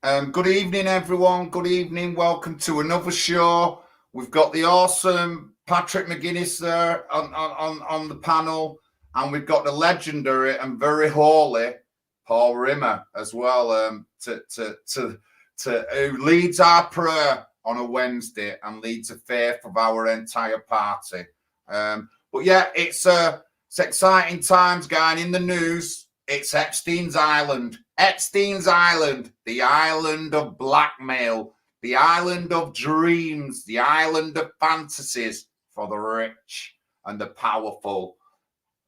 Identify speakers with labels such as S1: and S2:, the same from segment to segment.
S1: Good evening, everyone. Good evening. Welcome to another show. We've got the awesome Patrick McGinnis there on the panel, and we've got the legendary and very holy Paul Rimmer as well. Who leads our prayer on a Wednesday and leads the faith of our entire party. But yeah, it's exciting times, guys. In the news, it's Epstein's Island. Epstein's Island, the island of blackmail, the island of dreams, the island of fantasies for the rich and the powerful.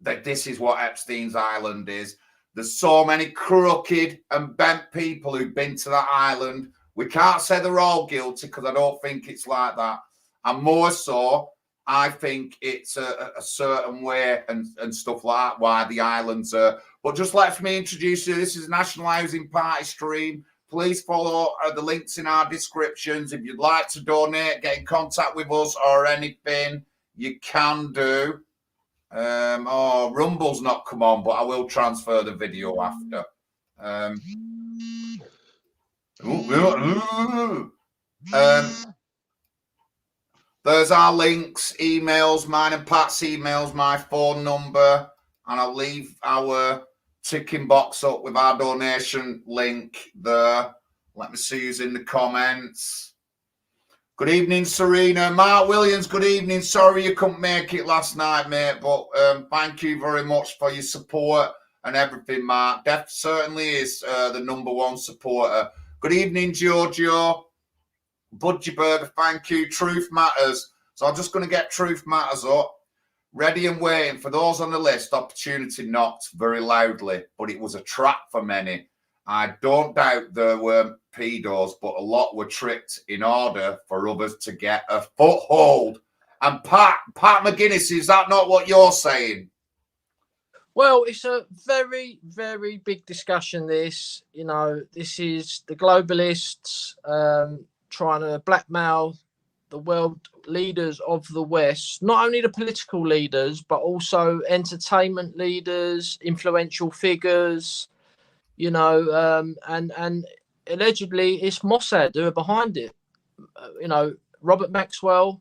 S1: That this is what Epstein's Island is. There's so many crooked and bent people who've been to that island. We can't say they're all guilty because I don't think it's like that. And more so, I think it's a certain way and stuff like that, why the islands are. But just let me introduce you. This is National Housing Party stream. Please follow the links in our descriptions. If you'd like to donate, get in contact with us or anything, you can do. Rumble's not come on, but I will transfer the video after. There's our links, emails, mine and Pat's emails, my phone number, and I'll leave our ticking box up with our donation link there. Let me see who's in the comments. Good evening, Serena. Mark Williams, good evening. Sorry you couldn't make it last night, mate, but thank you very much for your support and everything, Mark. Def certainly is the #1 supporter. Good evening, Giorgio. Budgie Burger, thank you. Truth Matters. So I'm just going to get Truth Matters up. Ready and waiting for those on the list. Opportunity knocked very loudly, but it was a trap for many. I don't doubt there were pedos, but a lot were tricked in order for others to get a foothold. And Pat McGinnis, is that not what you're saying?
S2: Well, it's a very, very big discussion, this. You know, this is the globalists trying to blackmail the world leaders of the West, not only the political leaders, but also entertainment leaders, influential figures, you know, and allegedly it's Mossad who are behind it. You know, Robert Maxwell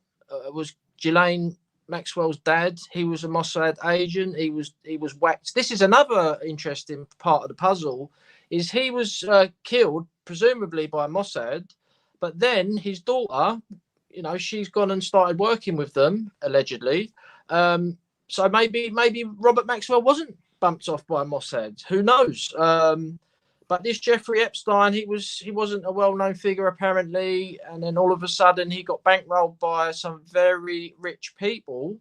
S2: was Ghislaine Maxwell's dad. He was a Mossad agent. He was waxed. This is another interesting part of the puzzle, is he was killed presumably by Mossad, but then his daughter, you know, she's gone and started working with them allegedly. So maybe Robert Maxwell wasn't bumped off by Mossad. Who knows? But this Jeffrey Epstein, he wasn't a well-known figure apparently, and then all of a sudden he got bankrolled by some very rich people.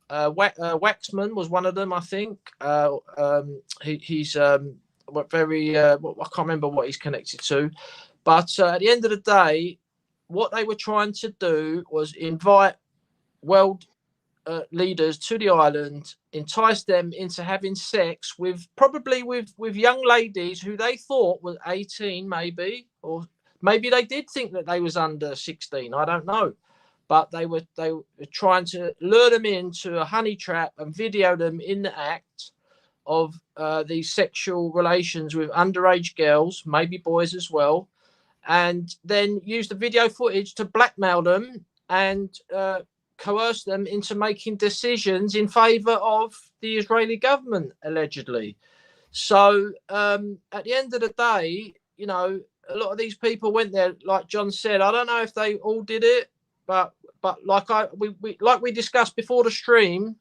S2: Waxman was one of them, I think. He's very I can't remember what he's connected to, but at the end of the day, what they were trying to do was invite world leaders to the island, entice them into having sex with young ladies who they thought were 18, maybe, or maybe they did think that they was under 16. I don't know, but they were trying to lure them into a honey trap and video them in the act of these sexual relations with underage girls, maybe boys as well, and then use the video footage to blackmail them and coerce them into making decisions in favor of the Israeli government, allegedly. So at the end of the day, you know, a lot of these people went there, like John said. I don't know if they all did it, but like we discussed before the stream,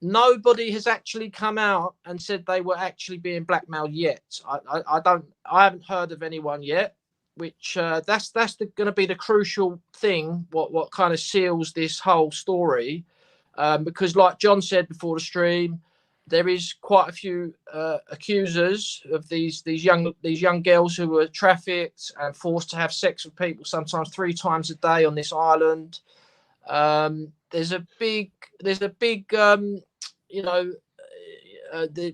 S2: nobody has actually come out and said they were actually being blackmailed yet. I haven't heard of anyone yet. Which that's going to be the crucial thing. What kind of seals this whole story? Because, like John said before the stream, there is quite a few accusers of these young girls who were trafficked and forced to have sex with people, sometimes 3 times a day on this island. There's a big you know.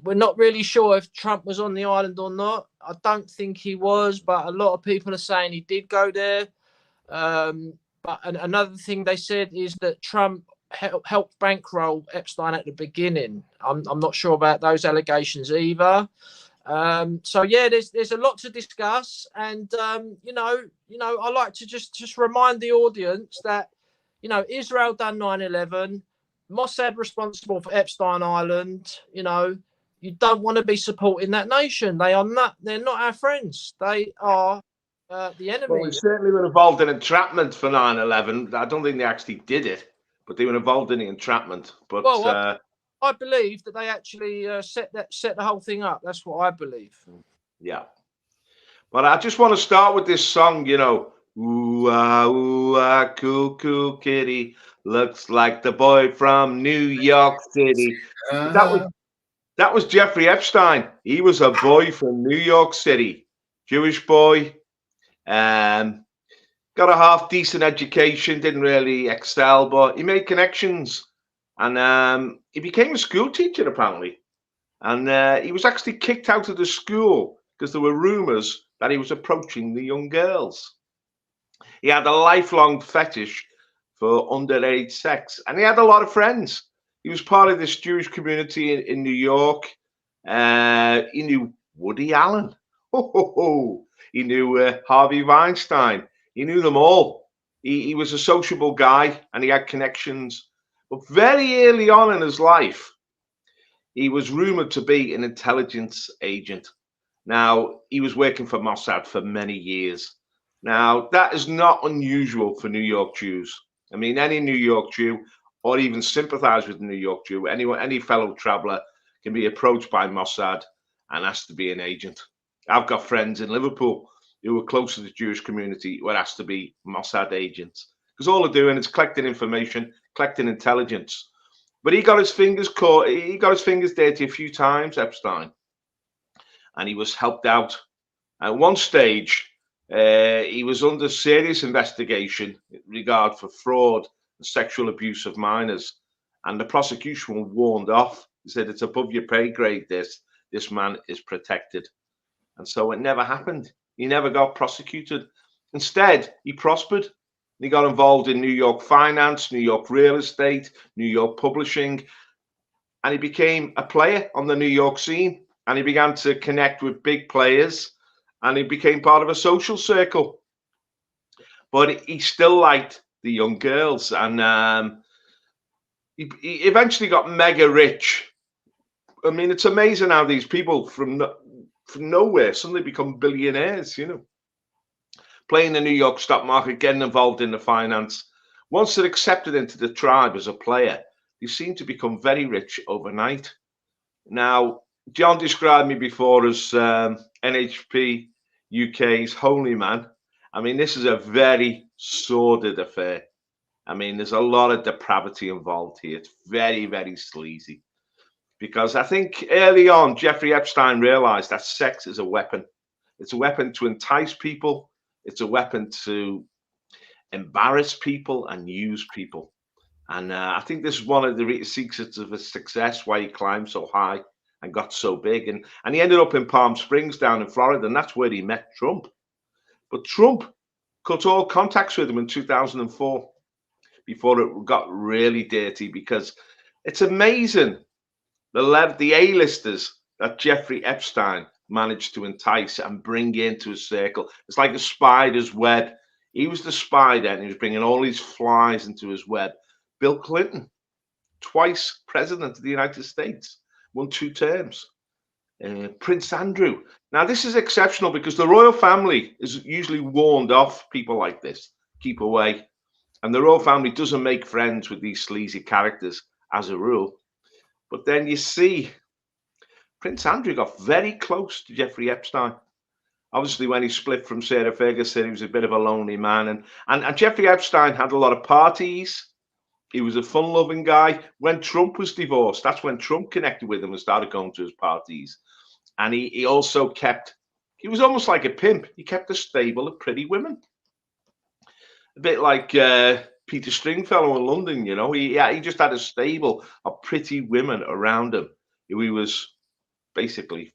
S2: We're not really sure if Trump was on the island or not. I don't think he was, but a lot of people are saying he did go there. But another thing they said is that Trump helped bankroll Epstein at the beginning. I'm not sure about those allegations either. So yeah, there's a lot to discuss, and I like to just remind the audience that Israel done 9/11, Mossad responsible for Epstein Island. You don't want to be supporting that nation. They're not our friends. They are the enemy.
S3: Well, we certainly were involved in entrapment for 9/11. I don't think they actually did it, but they were involved in the entrapment. But
S2: I believe that they actually set the whole thing up. That's what I believe.
S3: Yeah. But I just want to start with this song, Ooh, cool, cool kitty. Looks like the boy from New York City. That was Jeffrey Epstein. He was a boy from New York City. Jewish boy. Got a half decent education, didn't really excel, but he made connections. And he became a school teacher, apparently. And he was actually kicked out of the school because there were rumors that he was approaching the young girls. He had a lifelong fetish for underage sex, and he had a lot of friends. He was part of this Jewish community in New York. He knew Woody Allen. He knew Harvey Weinstein. He knew them all. He was a sociable guy, and he had connections. But very early on in his life, he was rumored to be an intelligence agent. Now, he was working for Mossad for many years. Now, that is not unusual for New York Jews. I mean, any New York Jew, or even sympathize with the New York Jew, any fellow traveler can be approached by Mossad and asked to be an agent. I've got friends in Liverpool who were close to the Jewish community who were asked to be Mossad agents, because all they're doing is collecting information, collecting intelligence. But he got his fingers caught. He got his fingers dirty a few times, Epstein, and he was helped out. At one stage, he was under serious investigation in regard for fraud and sexual abuse of minors, and the prosecution were warned off. He said, "It's above your pay grade. This man is protected," and so it never happened. He never got prosecuted. Instead, he prospered. He got involved in New York finance, New York real estate, New York publishing, and he became a player on the New York scene. And he began to connect with big players, and he became part of a social circle. But he still liked the young girls, and he eventually got mega rich. I mean, it's amazing how these people from nowhere suddenly become billionaires, playing the New York stock market, getting involved in the finance. Once they're accepted into the tribe as a player, they seem to become very rich overnight. Now, John described me before as NHPUK's holy man. I mean, this is a very sordid affair. I mean, there's a lot of depravity involved here. It's very, very sleazy. Because I think early on, Jeffrey Epstein realized that sex is a weapon. It's a weapon to entice people. It's a weapon to embarrass people and use people. And I think this is one of the secrets of his success, why he climbed so high and got so big. And he ended up in Palm Springs down in Florida, and that's where he met Trump. But Trump cut all contacts with him in 2004 before it got really dirty, because it's amazing the A-listers that Jeffrey Epstein managed to entice and bring into his circle. It's like a spider's web. He was the spider, and he was bringing all these flies into his web. Bill Clinton, twice president of the United States, won 2 terms. Prince Andrew. Now, this is exceptional because the royal family is usually warned off people like this. Keep away. And the royal family doesn't make friends with these sleazy characters as a rule. But then you see Prince Andrew got very close to Jeffrey Epstein. Obviously, when he split from Sarah Ferguson, he was a bit of a lonely man. And Jeffrey Epstein had a lot of parties. He was a fun-loving guy. When Trump was divorced, that's when Trump connected with him and started going to his parties. And he also he was almost like a pimp. He kept a stable of pretty women. A bit like Peter Stringfellow in London, He just had a stable of pretty women around him who he was basically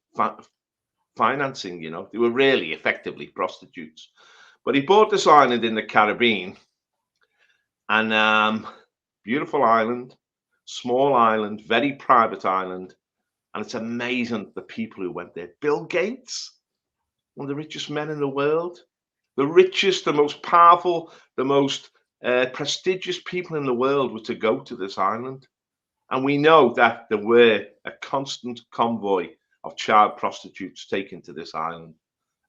S3: financing, They were really effectively prostitutes. But he bought this island in the Caribbean, and beautiful island, small island, very private island. And it's amazing the people who went there. Bill Gates, one of the richest men in the world, the richest, the most powerful, the most prestigious people in the world were to go to this island. And we know that there were a constant convoy of child prostitutes taken to this island.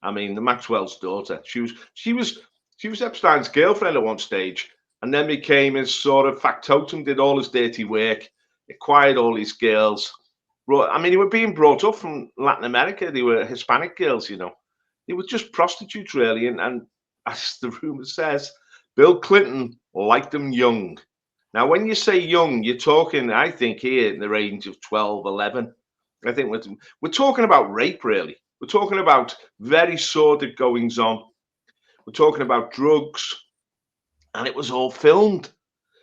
S3: I mean, the Maxwell's daughter, she was Epstein's girlfriend at one stage, and then became his sort of factotum, did all his dirty work, acquired all these girls. I mean, they were being brought up from Latin America. They were Hispanic girls, you know. They were just prostitutes, really. And as the rumor says, Bill Clinton liked them young. Now, when you say young, you're talking, I think, here in the range of 12, 11. I think we're talking about rape, really. We're talking about very sordid goings on. We're talking about drugs. And it was all filmed.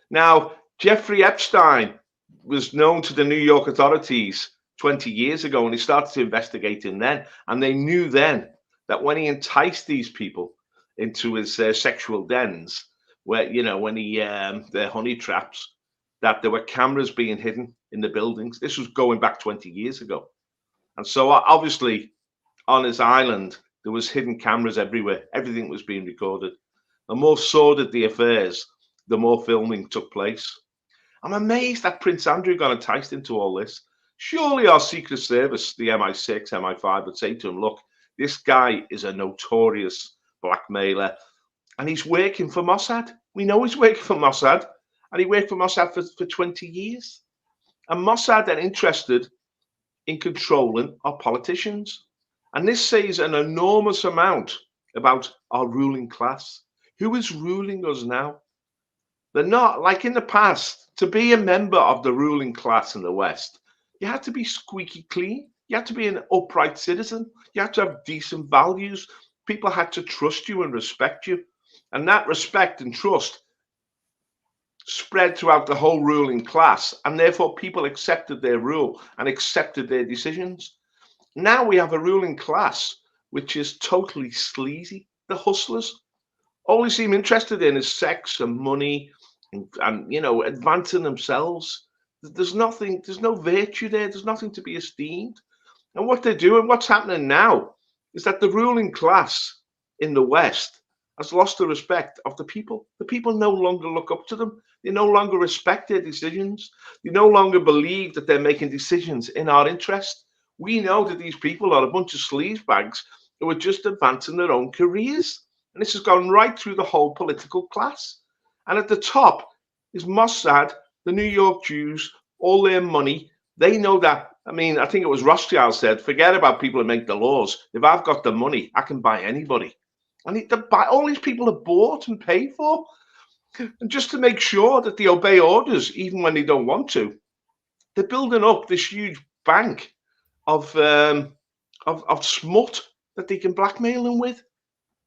S3: Now, Jeffrey Epstein was known to the New York authorities 20 years ago, and they started to investigate him then. And they knew then that when he enticed these people into his sexual dens, where, you know, when he, their honey traps, that there were cameras being hidden in the buildings. This was going back 20 years ago. And so obviously on his island, there was hidden cameras everywhere. Everything was being recorded. The more sordid the affairs, the more filming took place. I'm amazed that Prince Andrew got enticed into all this. Surely our Secret Service, the MI6, MI5, would say to him, look, this guy is a notorious blackmailer and he's working for Mossad. We know he's working for Mossad, and he worked for Mossad for 20 years. And Mossad are interested in controlling our politicians. And this says an enormous amount about our ruling class. Who is ruling us now? They're not, like in the past, to be a member of the ruling class in the West, you had to be squeaky clean. You had to be an upright citizen. You had to have decent values. People had to trust you and respect you. And that respect and trust spread throughout the whole ruling class. And therefore, people accepted their rule and accepted their decisions. Now we have a ruling class which is totally sleazy. The hustlers. All they seem interested in is sex and money and you know, advancing themselves. There's nothing, there's no virtue there. There's nothing to be esteemed. And what they're doing, what's happening now, is that the ruling class in the West has lost the respect of the people. The people no longer look up to them. They no longer respect their decisions. They no longer believe that they're making decisions in our interest. We know that these people are a bunch of sleazebags who are just advancing their own careers. And this has gone right through the whole political class. And at the top is Mossad, the New York Jews, all their money. They know that. I mean, I think it was Rothschild said, forget about people who make the laws. If I've got the money, I can buy anybody. And all these people are bought and paid for. And just to make sure that they obey orders, even when they don't want to, they're building up this huge bank of smut that they can blackmail them with.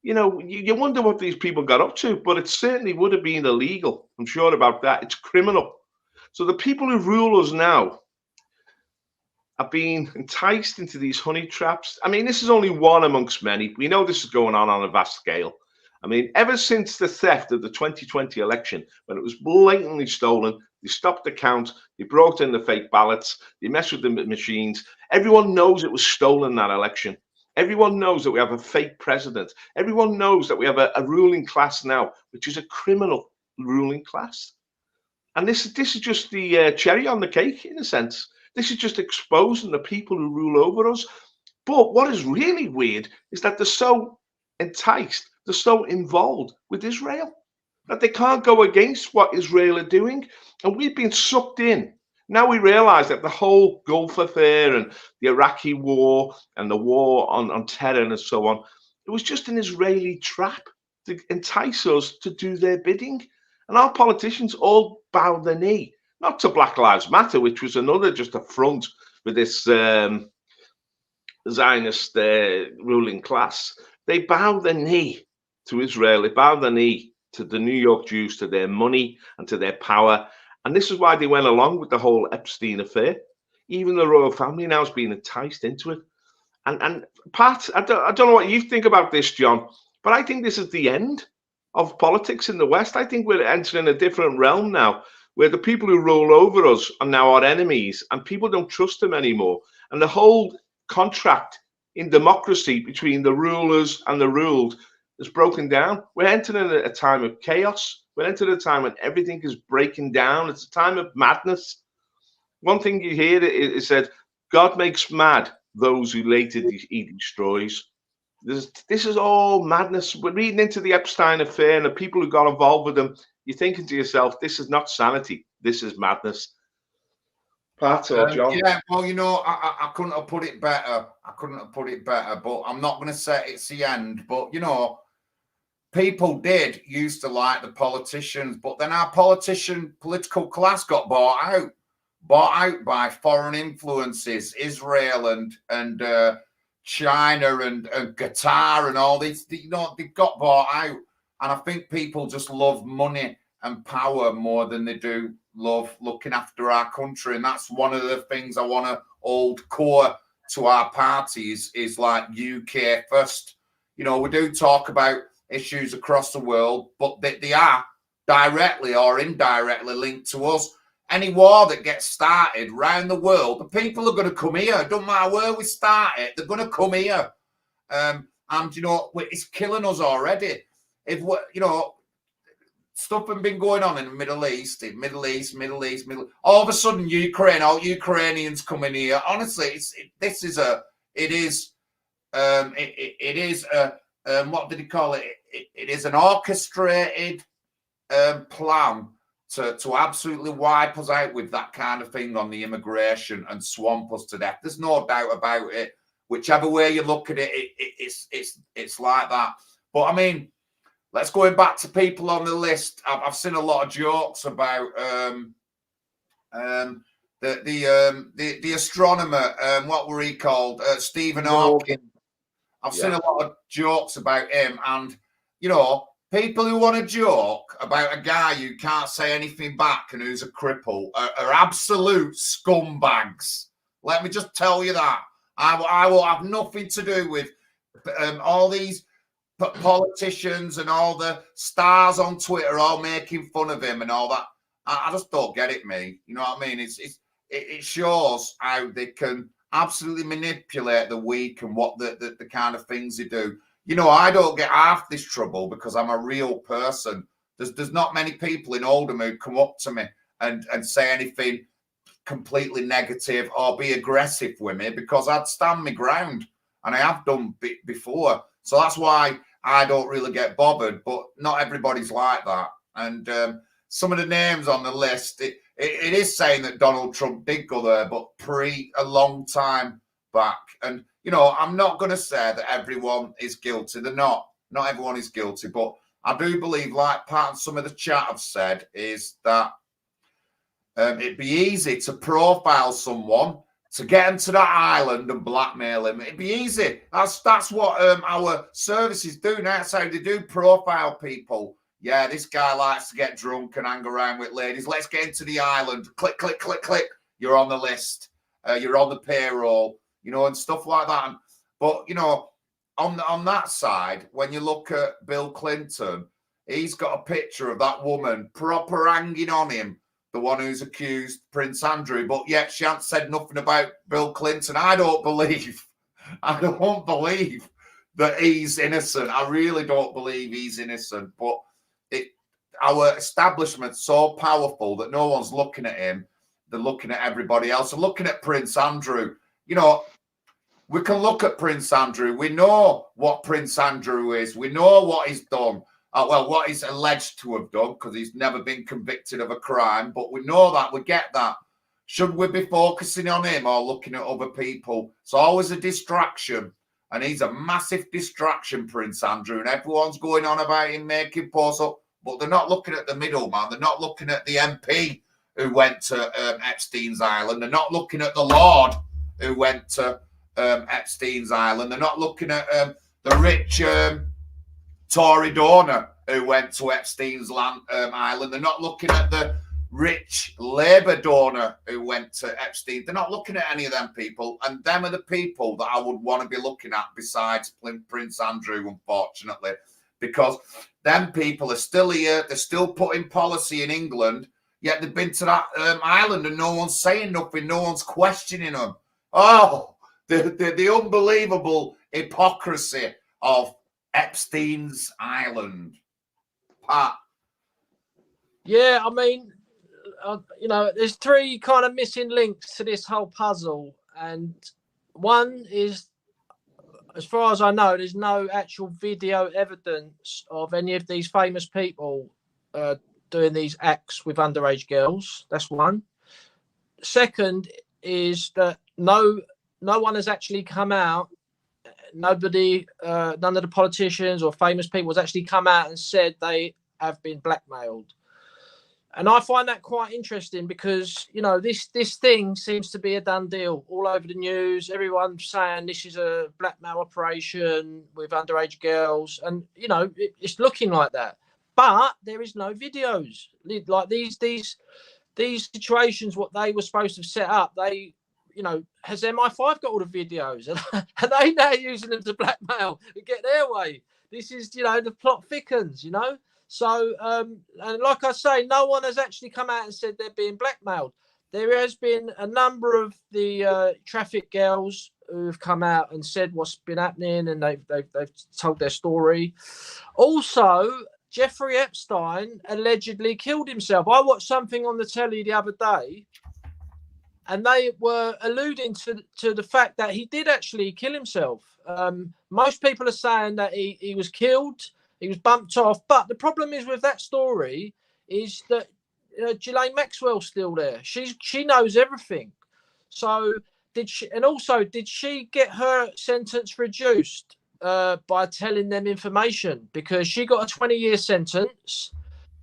S3: You know, you wonder what these people got up to, but it certainly would have been illegal. I'm sure about that. It's criminal. So the people who rule us now are being enticed into these honey traps. I mean, this is only one amongst many. We know this is going on a vast scale. I mean, ever since the theft of the 2020 election, when it was blatantly stolen, they stopped the count, they brought in the fake ballots, they messed with the machines. Everyone knows it was stolen, that election. Everyone knows that we have a fake president. Everyone knows that we have a ruling class now, which is a criminal ruling class. And this is just the cherry on the cake, in a sense. This is just exposing the people who rule over us. But what is really weird is that they're so enticed, they're so involved with Israel, that they can't go against what Israel are doing. And we've been sucked in. Now we realize that the whole Gulf affair and the Iraqi war and the war on terror and so on, it was just an Israeli trap to entice us to do their bidding. And our politicians all bow the knee, not to Black Lives Matter, which was another just affront with this Zionist ruling class. They bow the knee to Israel. They bow the knee to the New York Jews, to their money and to their power. And this is why they went along with the whole Epstein affair. Even the royal family now is being enticed into it. And Pat, I don't know what you think about this, John, but I think this is the end of politics in the West. I think we're entering a different realm now, where the people who rule over us are now our enemies, and people don't trust them anymore. And the whole contract in democracy between the rulers and the ruled is broken down. We're entering a time of chaos. We're entering a time when everything is breaking down. It's a time of madness. One thing you hear is said, God makes mad those who later he destroys. This is all madness. We're reading into the Epstein affair and the people who got involved with them. You're thinking to yourself, this is not sanity. This is madness. Pat or John?
S1: Yeah, well, I couldn't have put it better. But I'm not going to say it's the end. But, people did used to like the politicians, but then our political class got bought out by foreign influences, Israel and China and GETTR and all these. They've got bought out, and I think people just love money and power more than they do love looking after our country. And that's one of the things I want to hold core to our parties is like UK first. We do talk about issues across the world, but they are directly or indirectly linked to us. Any war that gets started around the world, the people are going to come here. It doesn't matter where we start it, they're going to come here. And it's killing us already. If stuff has been going on in the Middle East. All of a sudden, Ukrainians coming here. Honestly, it is what did he call it? It is an orchestrated plan to absolutely wipe us out with that kind of thing on the immigration and swamp us to death. There's no doubt about it. Whichever way you look at it, it's like that. But I mean, let's go back to people on the list. I've seen a lot of jokes about the astronomer. What were he called? Stephen Hawking. I've seen a lot of jokes about him, and people who want to joke about a guy who can't say anything back and who's a cripple are absolute scumbags. Let me just tell you that. I will have nothing to do with all these politicians and all the stars on Twitter all making fun of him and all that. I just don't get it, me. You know what I mean? It shows how they can absolutely manipulate the weak and what the kind of things they do. I don't get half this trouble because I'm a real person. There's not many people in Oldham who come up to me and say anything completely negative or be aggressive with me, because I'd stand my ground, and I have done before. So that's why I don't really get bothered, but not everybody's like that. And some of the names on the list, it is saying that Donald Trump did go there, but a long time back. And, I'm not going to say that everyone is guilty. They're not. Not everyone is guilty. But I do believe, like part of some of the chat have said, is that it'd be easy to profile someone, to get them to that island and blackmail him. It'd be easy. That's what our services do now. That's how they do profile people. Yeah, this guy likes to get drunk and hang around with ladies. Let's get into the island. Click, click, click, click. You're on the list. You're on the payroll, and stuff like that. But, on that side, when you look at Bill Clinton, he's got a picture of that woman proper hanging on him, the one who's accused Prince Andrew, but yet she hasn't said nothing about Bill Clinton. I don't believe that he's innocent. I really don't believe he's innocent. But our establishment's so powerful that no one's looking at him. They're looking at everybody else. And looking at Prince Andrew, we can look at Prince Andrew. We know what Prince Andrew is. We know what he's done. What he's alleged to have done, because he's never been convicted of a crime. But we know that. We get that. Should we be focusing on him or looking at other people? It's always a distraction. And he's a massive distraction, Prince Andrew. And everyone's going on about him making posts up. But they're not looking at the middleman. They're not looking at the MP who went to Epstein's Island. They're not looking at the Lord who went to Epstein's Island. They're not looking at the rich Tory donor who went to Epstein's island. They're not looking at the rich Labour donor who went to Epstein. They're not looking at any of them people. And them are the people that I would want to be looking at besides Prince Andrew, unfortunately, because them people are still here. They're still putting policy in England, yet they've been to that island and no one's saying nothing. No one's questioning them. Oh, the unbelievable hypocrisy of Epstein's Island. Pat.
S2: Yeah, I mean, you know, there's three kind of missing links to this whole puzzle, and one is, as far as I know, there's no actual video evidence of any of these famous people doing these acts with underage girls. That's one. Second is that no one has actually come out. Nobody, none of the politicians or famous people has actually come out and said they have been blackmailed. And I find that quite interesting because, you know, this thing seems to be a done deal all over the news. Everyone's saying this is a blackmail operation with underage girls. And, you know, it's looking like that. But there is no videos. Like these situations, what they were supposed to have set up, they, you know, has MI5 got all the videos? And they now using them to blackmail and get their way? This is, you know, the plot thickens, you know? So, and like I say, no one has actually come out and said they're being blackmailed. There has been a number of the traffic girls who've come out and said what's been happening, and they've told their story. Also, Jeffrey Epstein allegedly killed himself. I watched something on the telly the other day, and they were alluding to the fact that he did actually kill himself. Most people are saying that he was killed. He was bumped off. But the problem is with that story is that Ghislaine Maxwell's still there. She knows everything. So did she get her sentence reduced by telling them information? Because she got a 20-year sentence.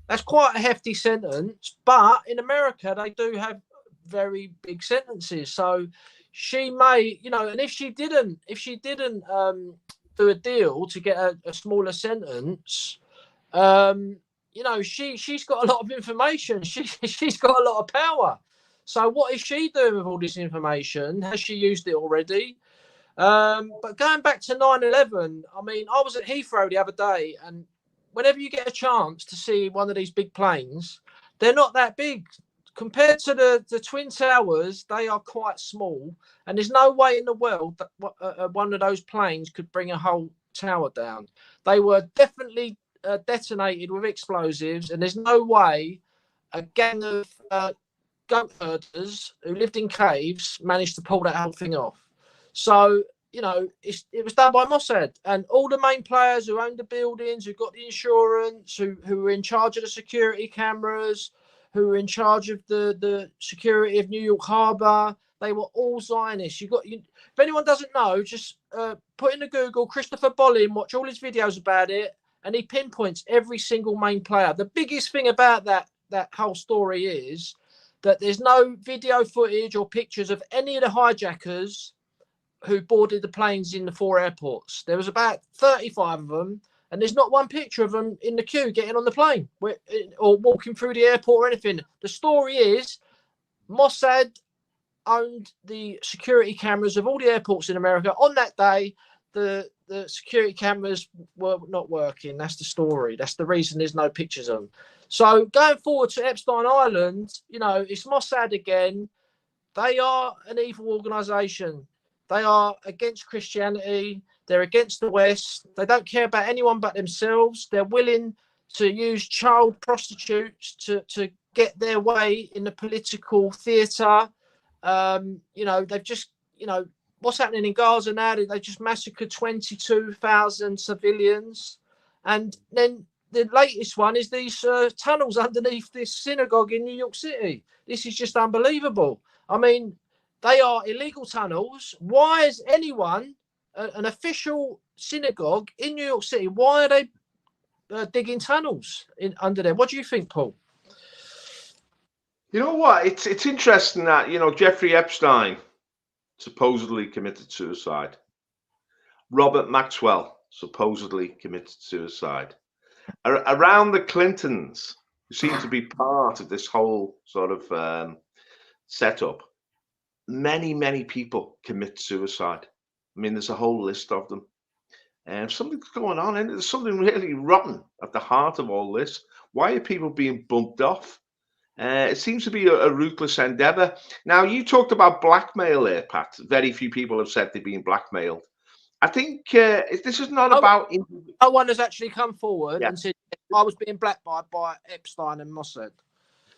S2: That's quite a hefty sentence. But in America, they do have very big sentences. So she may, you know, and if she didn't do a deal to get a smaller sentence, you know, she's got a lot of information. She's got a lot of power. So what is she doing with all this information? Has she used it already? But going back to 9/11, I mean, I was at Heathrow the other day, and whenever you get a chance to see one of these big planes, they're not that big. Compared to the Twin Towers, they are quite small, and there's no way in the world that one of those planes could bring a whole tower down. They were definitely detonated with explosives, and there's no way a gang of goat herders who lived in caves managed to pull that whole thing off. So, you know, it was done by Mossad, and all the main players who owned the buildings, who got the insurance, who were in charge of the security cameras, who were in charge of the security of New York Harbor, they were all Zionists. If anyone doesn't know, just put in the Google Christopher Bolin, watch all his videos about it, and he pinpoints every single main player. The biggest thing about that whole story is that there's no video footage or pictures of any of the hijackers who boarded the planes in the 4 airports. There was about 35 of them, and there's not one picture of them in the queue getting on the plane or walking through the airport or anything. The story is Mossad owned the security cameras of all the airports in America. On that day, the security cameras were not working. That's the story. That's the reason there's no pictures of them. So going forward to Epstein Island, you know, it's Mossad again. They are an evil organization. They are against Christianity. They're against the West. They don't care about anyone but themselves. They're willing to use child prostitutes to get their way in the political theatre. You know, they've just, you know, what's happening in Gaza now? They just massacred 22,000 civilians. And then the latest one is these tunnels underneath this synagogue in New York City. This is just unbelievable. I mean, they are illegal tunnels. Why is anyone, an official synagogue in New York City, why are they digging tunnels under there? What do you think, Paul?
S3: You know what? It's interesting that, you know, Jeffrey Epstein supposedly committed suicide. Robert Maxwell supposedly committed suicide. Around the Clintons, who seem to be part of this whole sort of setup, many people commit suicide. I mean, there's a whole list of them. And something's going on, and there's something really rotten at the heart of all this. Why are people being bumped off? It seems to be a ruthless endeavor. Now, you talked about blackmail there, Pat. Very few people have said they've been blackmailed. I think this is not about...
S2: No one has actually come forward
S3: Yeah.
S2: and said, I was being blackmailed by Epstein and Mossad.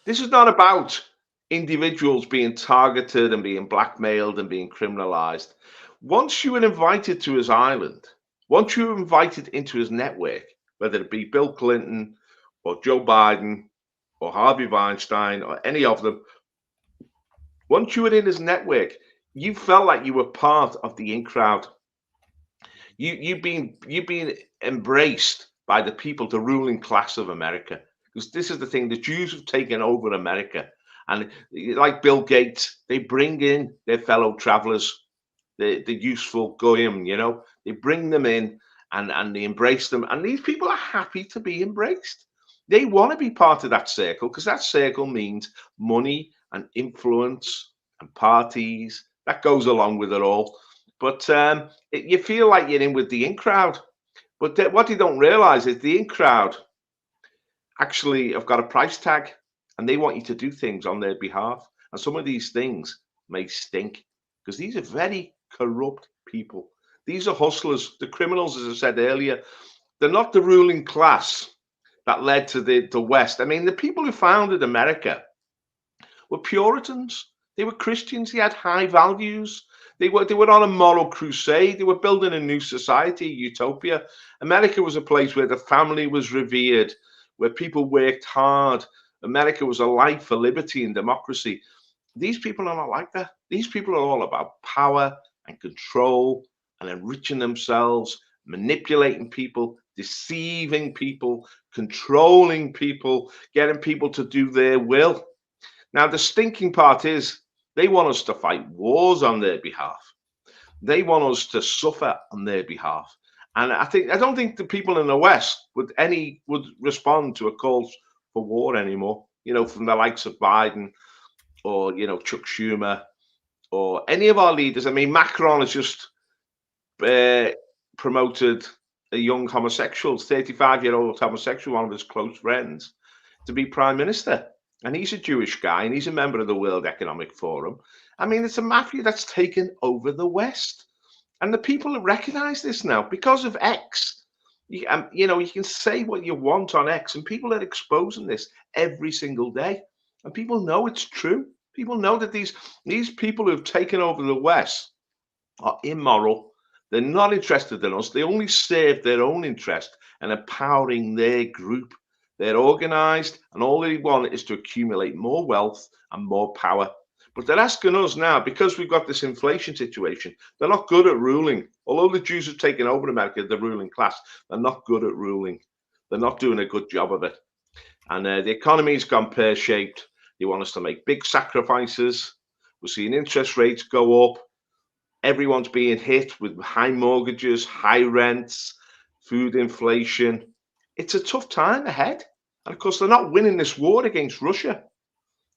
S3: This is not about individuals being targeted and being blackmailed and being criminalized. Once you were invited to his island, once you were invited into his network, whether it be Bill Clinton or Joe Biden or Harvey Weinstein or any of them, once you were in his network, you felt like you were part of the in crowd. You've been embraced by the people, the ruling class of America. Because this is the thing, the Jews have taken over America. And like Bill Gates, they bring in their fellow travelers, the useful goyim, you know, they bring them in and they embrace them. And these people are happy to be embraced. They want to be part of that circle because that circle means money and influence and parties. That goes along with it all. But you feel like you're in with the in crowd. But what you don't realize is the in crowd actually have got a price tag and they want you to do things on their behalf. And some of these things may stink because these are very corrupt people. These are hustlers. The criminals, as I said earlier, they're not the ruling class that led to the West. I mean, the people who founded America were Puritans. They were Christians. They had high values. They were on a moral crusade. They were building a new society, utopia. America was a place where the family was revered, where people worked hard. America was a life for liberty and democracy. These people are not like that. These people are all about power and control and enriching themselves, manipulating people, deceiving people, controlling people, getting people to do their will. Now, the stinking part is they want us to fight wars on their behalf. They want us to suffer on their behalf. And I don't think the people in the West would respond to a call for war anymore, you know, from the likes of Biden or, you know, Chuck Schumer or any of our leaders. I mean, Macron has just promoted a young homosexual, 35-year-old homosexual, one of his close friends, to be prime minister. And he's a Jewish guy and he's a member of the World Economic Forum. I mean, it's a mafia that's taken over the West. And the people recognize this now because of X. You know, you can say what you want on X and people are exposing this every single day. And people know it's true. People know that these people who've taken over the West are immoral. They're not interested in us. They only serve their own interest and empowering their group. They're organized and all they want is to accumulate more wealth and more power. But they're asking us now, because we've got this inflation situation, they're not good at ruling. Although the Jews have taken over America, the ruling class, they're not good at ruling. They're not doing a good job of it. And the economy's gone pear-shaped. They want us to make big sacrifices. We're seeing interest rates go up. Everyone's being hit with high mortgages, high rents, food inflation. It's a tough time ahead. And of course, they're not winning this war against Russia.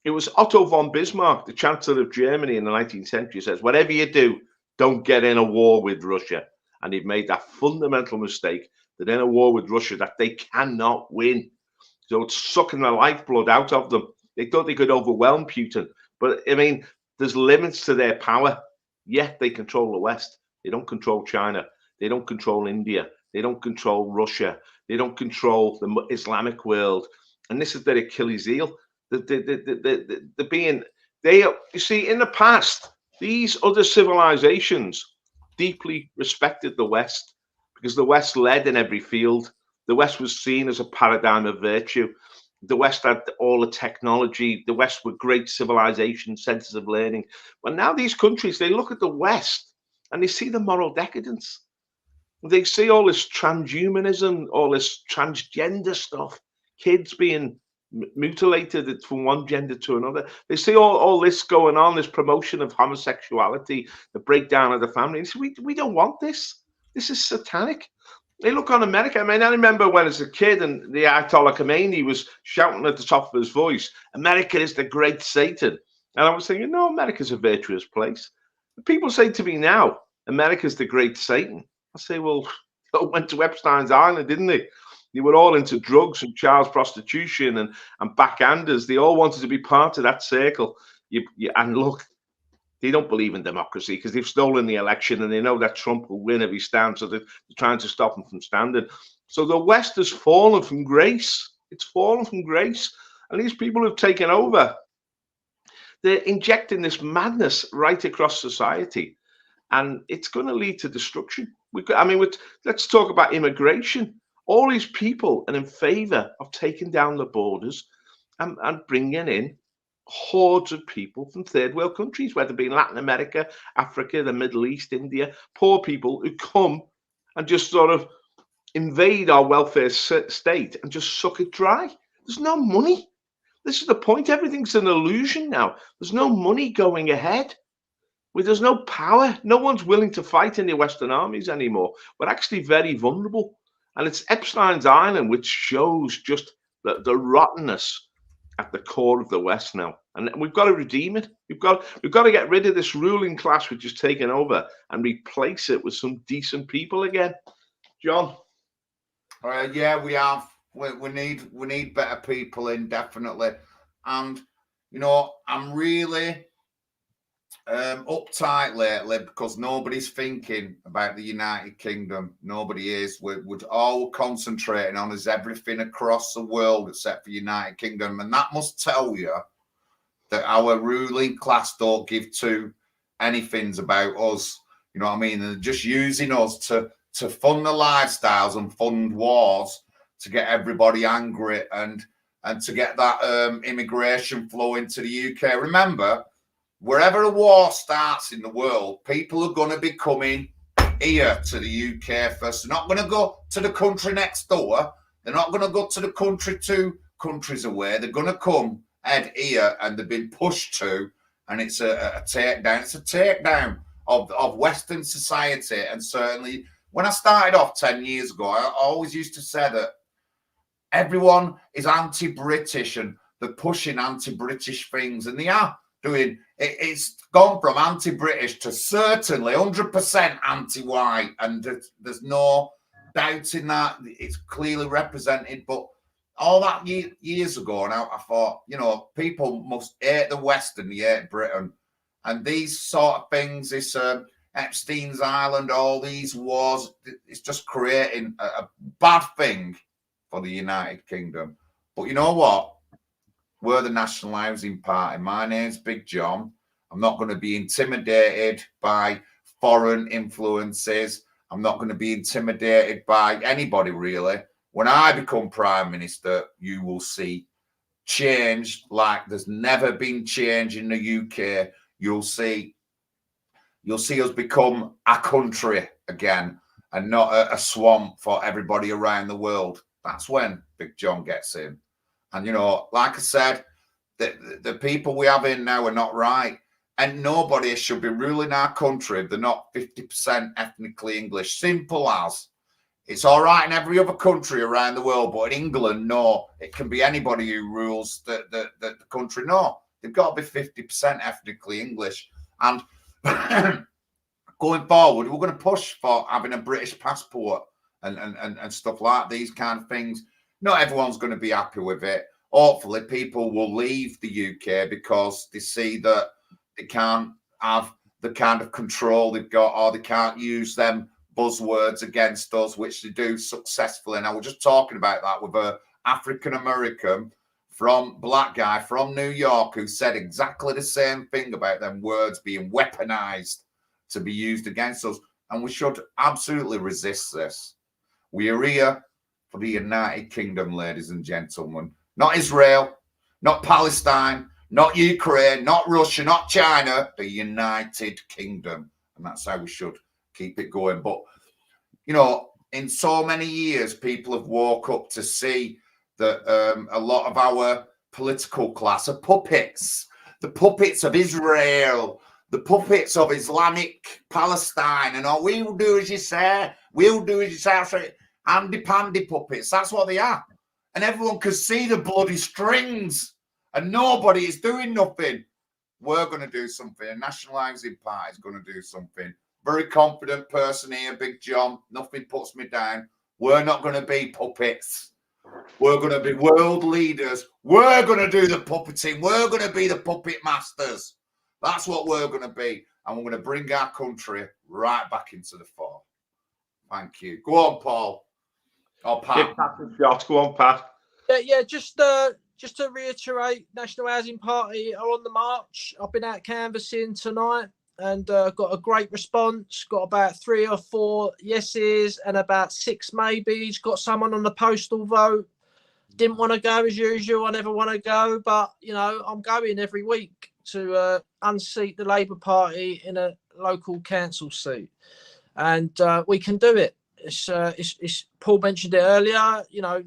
S3: It was Otto von Bismarck, the Chancellor of Germany in the 19th century, says, whatever you do, don't get in a war with Russia. And they've made that fundamental mistake that in a war with Russia that they cannot win. So it's sucking the lifeblood out of them. They thought they could overwhelm Putin. But, I mean, there's limits to their power. Yet they control the West. They don't control China. They don't control India. They don't control Russia. They don't control the Islamic world. And this is their Achilles heel. You see, in the past, these other civilizations deeply respected the West because the West led in every field. The West was seen as a paradigm of virtue. The West had all the technology. The West were great civilization, centers of learning. But now these countries, they look at the West and they see the moral decadence. They see all this transhumanism, all this transgender stuff, kids being mutilated from one gender to another. They see all this going on, this promotion of homosexuality, the breakdown of the family. And say, we don't want this. This is satanic. They look on America. I mean, I remember when as a kid and the Ayatollah Khomeini was shouting at the top of his voice, America is the great Satan. And I was thinking, no, America's a virtuous place. People say to me now, America's the great Satan. I say, well, they went to Epstein's Island, didn't they? They were all into drugs and child prostitution and backhanders. They all wanted to be part of that circle. And look, they don't believe in democracy because they've stolen the election and they know that Trump will win if he stands. So they're trying to stop him from standing. So the West has fallen from grace. It's fallen from grace. And these people who've taken over, they're injecting this madness right across society. And it's going to lead to destruction. Let's talk about immigration. All these people are in favor of taking down the borders and bringing in hordes of people from third world countries, whether it be Latin America, Africa, the Middle East, India, poor people who come and just sort of invade our welfare state and just suck it dry. There's no money. This is the point. Everything's an illusion now. There's no money going ahead. There's no power. No one's willing to fight in the Western armies anymore. We're actually very vulnerable. And it's Epstein's Island which shows just the rottenness at the core of the West now. And we've got to redeem it. We've got to get rid of this ruling class which has taken over and replace it with some decent people again. John?
S1: Yeah, we have. We need better people in, definitely. And, you know, I'm really uptight lately because nobody's thinking about the United Kingdom. Nobody is. We're all concentrating on is everything across the world except for United Kingdom. And that must tell you that our ruling class don't give two anythings about us. You know what I mean? They're just using us to fund the lifestyles and fund wars to get everybody angry and to get that immigration flow into the UK. Remember, wherever a war starts in the world, people are going to be coming here to the UK first. They're not going to go to the country next door. They're not going to go to the country 2 countries away. They're going to come head here, and they've been pushed to, and it's a takedown. It's a takedown of Western society. And certainly when I started off 10 years ago, I always used to say that everyone is anti-British and they're pushing anti-British things, and they are doing it. It's gone from anti-British to certainly 100% anti-white, and there's no doubting that. It's clearly represented. But all that years ago now, I thought, you know, people must hate the West and they hate Britain. And these sort of things, this Epstein's Island, all these wars, it's just creating a bad thing for the United Kingdom. But you know what? We're the National Housing Party. My name's Big John. I'm not going to be intimidated by foreign influences. I'm not going to be intimidated by anybody, really. When I become Prime Minister, you will see change like there's never been change in the UK. You'll see us become a country again and not a swamp for everybody around the world. That's when Big John gets in. And, you know, like I said, the people we have in now are not right. And nobody should be ruling our country if they're not 50% ethnically English. Simple as. It's all right in every other country around the world, but in England, no. It can be anybody who rules the country. No, they've got to be 50% ethnically English. And going forward, we're going to push for having a British passport and stuff like these kind of things. Not everyone's going to be happy with it. Hopefully, people will leave the UK because they see that they can't have the kind of control they've got, or they can't use them buzzwords against us, which they do successfully. And I was just talking about that with an African-American black guy from New York who said exactly the same thing about them words being weaponized to be used against us. And we should absolutely resist this. We are here for the United Kingdom, ladies and gentlemen. Not Israel, not Palestine, not Ukraine, not Russia, not China, the United Kingdom. And that's how we should keep it going. But, you know, in so many years, people have woke up to see that a lot of our political class are puppets. The puppets of Israel, the puppets of Islamic Palestine. And all we'll do as you say, we'll do as you say. Handy-pandy puppets. That's what they are. And everyone can see the bloody strings. And nobody is doing nothing. We're going to do something. A National Housing Party is going to do something. Very confident person here, Big John. Nothing puts me down. We're not going to be puppets. We're going to be world leaders. We're going to do the puppeting. We're going to be the puppet masters. That's what we're going to be. And we're going to bring our country right back into the fore. Thank you. Go on, Paul. Or Pat.
S3: Go on, Pat.
S2: Yeah, just to reiterate, National Housing Party are on the march. I've been out canvassing tonight and got a great response. Got about 3 or 4 yeses and about 6 maybes. Got someone on the postal vote. Didn't want to go as usual. I never want to go, but you know, I'm going every week to unseat the Labour Party in a local council seat, and we can do it. It's Paul mentioned it earlier. You know,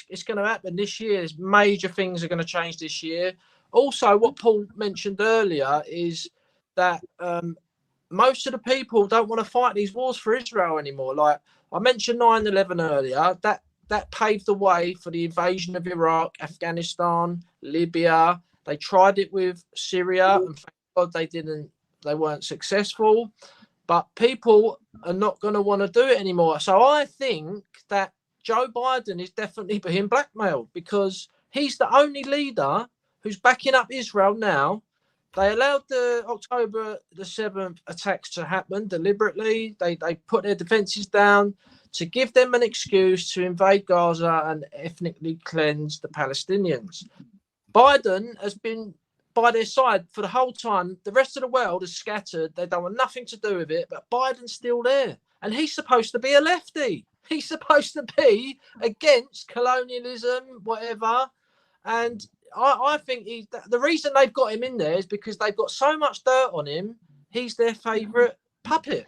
S2: it's going to happen this year. Major things are going to change this year. Also, what Paul mentioned earlier is that most of the people don't want to fight these wars for Israel anymore. Like I mentioned 9/11 earlier, that paved the way for the invasion of Iraq, Afghanistan, Libya. They tried it with Syria, and thank God they weren't successful. But people are not going to want to do it anymore. So I think that Joe Biden is definitely being blackmailed because he's the only leader who's backing up Israel now. They allowed the October the 7th attacks to happen deliberately. They put their defenses down to give them an excuse to invade Gaza and ethnically cleanse the Palestinians. Biden has been by their side for the whole time. The rest of the world is scattered. They don't want nothing to do with it, but Biden's still there. And he's supposed to be a lefty. He's supposed to be against colonialism, whatever. And I think the reason they've got him in there is because they've got so much dirt on him. He's their favourite puppet.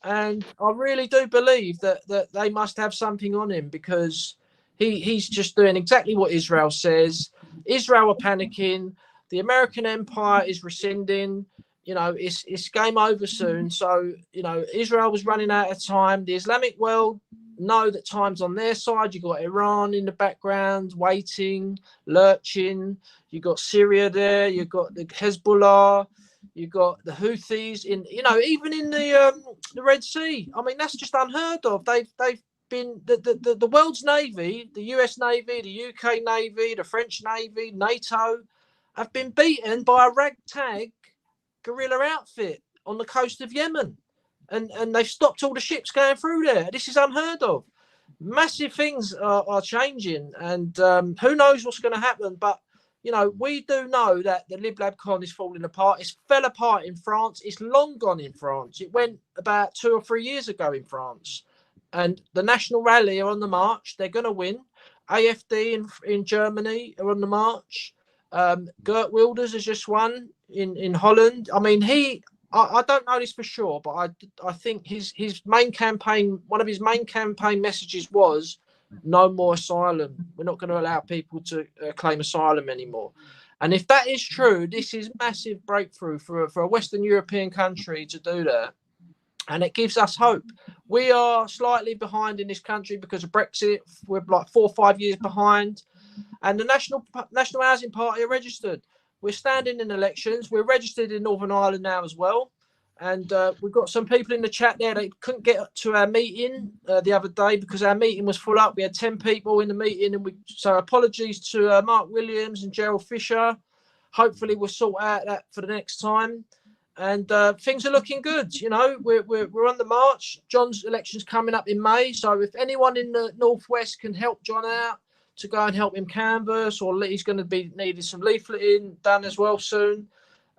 S2: And I really do believe that they must have something on him because he's just doing exactly what Israel says. Israel are panicking. The American empire is rescinding. You know, it's game over soon. So, you know, Israel was running out of time. The Islamic world know that time's on their side. You've got Iran in the background, waiting, lurching. You've got Syria there. You've got the Hezbollah. You've got the Houthis in, you know, even in the Red Sea. I mean, that's just unheard of. They've been the world's navy, the US Navy, the UK Navy, the French Navy, NATO, have been beaten by a ragtag guerrilla outfit on the coast of Yemen. And they've stopped all the ships going through there. This is unheard of. Massive things are changing, and who knows what's going to happen. But, you know, we do know that the Lib-Lab con is falling apart. It's fell apart in France. It's long gone in France. It went about 2 or 3 years ago in France. And the National Rally are on the march. They're going to win. AfD in Germany are on the march. Geert Wilders has just won in Holland. I mean, I don't know this for sure, but I think his main campaign, one of his main campaign messages was no more asylum. We're not going to allow people to claim asylum anymore. And if that is true, this is massive breakthrough for a Western European country to do that. And it gives us hope. We are slightly behind in this country because of Brexit. We're like 4 or 5 years behind. And the National Housing Party are registered. We're standing in elections. We're registered in Northern Ireland now as well. And we've got some people in the chat there that couldn't get to our meeting the other day because our meeting was full up. We had 10 people in the meeting. So apologies to Mark Williams and Gerald Fisher. Hopefully we'll sort out that for the next time. And things are looking good. You know, we're on the march. John's election's coming up in May. So if anyone in the Northwest can help John out to go and help him canvass, or he's going to be needing some leafleting done as well soon.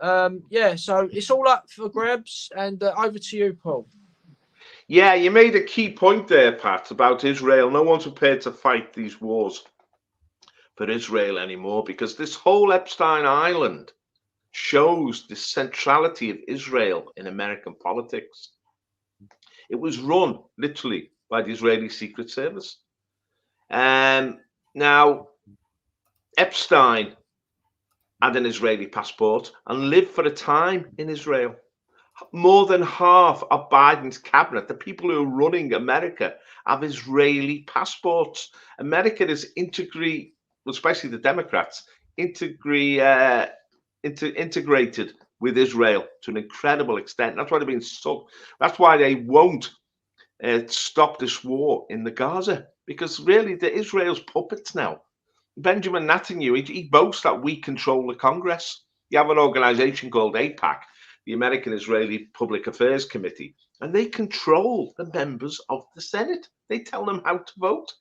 S2: Yeah, so it's all up for grabs. And over to you, Paul.
S3: Yeah, you made a key point there, Pat, about Israel. No one's prepared to fight these wars for Israel anymore because this whole Epstein Island shows the centrality of Israel in American politics. It was run literally by the Israeli Secret Service. Now, Epstein had an Israeli passport and lived for a time in Israel. More than half of Biden's cabinet, the people who are running America, have Israeli passports. America is integrated, especially the Democrats, integrated with Israel to an incredible extent. That's why they've been stuck. That's why they won't stop this war in the Gaza, because really they're Israel's puppets now. Benjamin Netanyahu, he boasts that we control the Congress. You have an organization called AIPAC, the American Israeli Public Affairs Committee, and they control the members of the Senate. They tell them how to vote.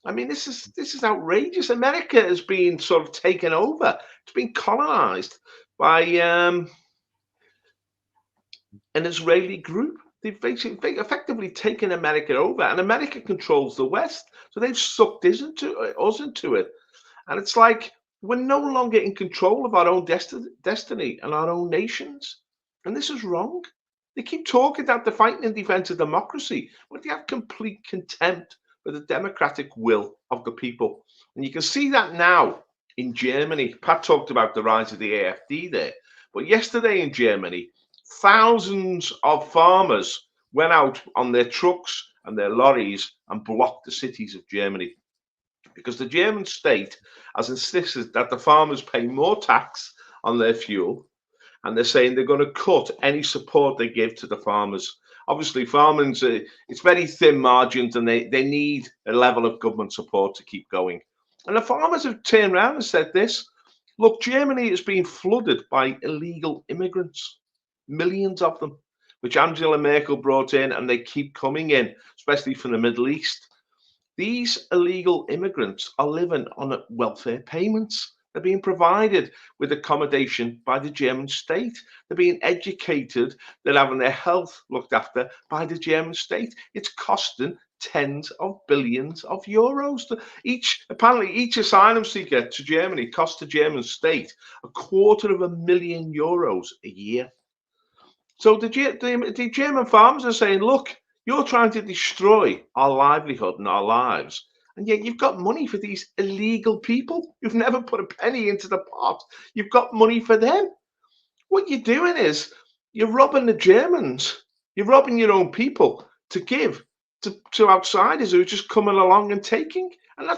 S3: I mean, this is outrageous. America has been sort of taken over. It's been colonized by an Israeli group. They've basically effectively taken America over, and America controls the West. So they've sucked us into it. And it's like we're no longer in control of our own destiny and our own nations. And this is wrong. They keep talking that they're fighting in defense of democracy, but they have complete contempt for the democratic will of the people. And you can see that now in Germany. Pat talked about the rise of the AfD there. But yesterday in Germany, thousands of farmers went out on their trucks and their lorries and blocked the cities of Germany, because the German state has insisted that the farmers pay more tax on their fuel, and they're saying they're going to cut any support they give to the farmers. Obviously, farming, it's very thin margins, and they need a level of government support to keep going. And the farmers have turned around and said this: look, Germany is being flooded by illegal immigrants, millions of them, which Angela Merkel brought in, and they keep coming in, especially from the Middle East. These illegal immigrants are living on welfare payments. They're being provided with accommodation by the German state. They're being educated. They're having their health looked after by the German state. It's costing tens of billions of euros. Apparently, each asylum seeker to Germany costs the German state €250,000 a year. So the German farmers are saying, look, you're trying to destroy our livelihood and our lives, and yet you've got money for these illegal people. You've never put a penny into the pot. You've got money for them. What you're doing is you're robbing the Germans. You're robbing your own people to give to outsiders who are just coming along and taking. And